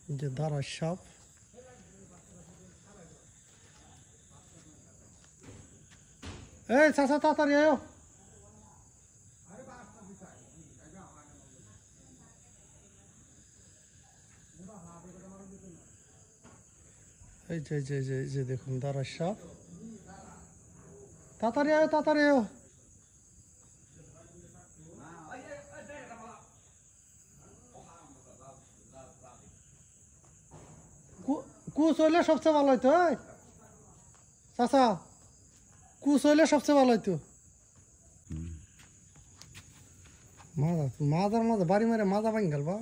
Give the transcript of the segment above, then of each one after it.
যে দাঁড়া সাপ এই চাচা তাড়াতাড়ি আয়ো এই যে দেখুন দাঁড়া সাপ তাড়াতাড়ি আয়ো কুচ হইলে সবচেয়ে ভালো হইতো চাচা কুচ হইলে সবচেয়ে ভালো হইতো মাজার মাঝে বাড়ি মারে মাজা ভাঙ গেল বা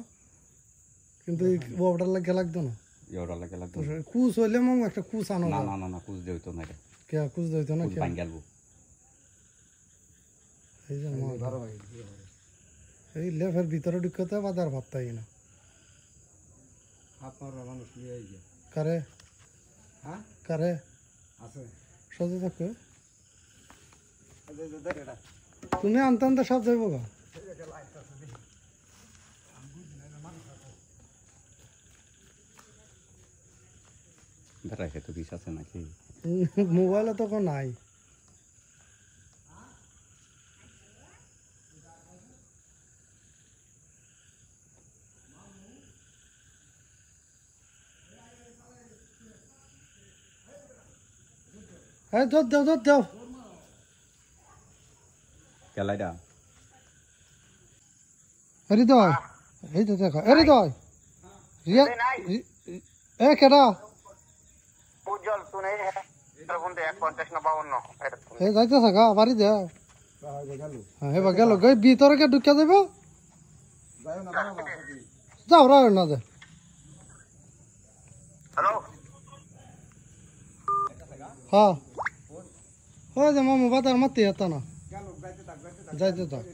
কিন্তু ওটার লাগে লাগতো না কুচ হইলে মম একটা কুচ আনো না কুচ দিত না কে কুচ দিত না কে ভাঙ গেল এই যে এই লেফের ভিতরে ঢুকতে বাজার ভাবতাই না মানুষ নিয়ে কারে হ্যাঁ কারে আছে সজে থাকো তুমি আনতে সব যাইব গা রেখে তো বিষ আছে নাকি মোবাইলে তো নাই হ্যাঁ দুধ দাও কেলাইডা হৃদয় এই তো দেখো হৃদয় রিয়া এ কেডা উজ্জ্বল শুনে বন্ধু 150 না 52 এই যাইতেছে গা বাড়ি দে হ্যাঁ এবার গেল গই ভিতরে কে ঢুকে যাইব যাও রায় না দে হ্যালো হ্যাঁ ওই যে মামু বাজার মাতি হতো না যাইতে থাক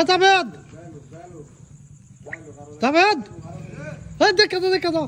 জাভেদ জাভেদ দেখে তো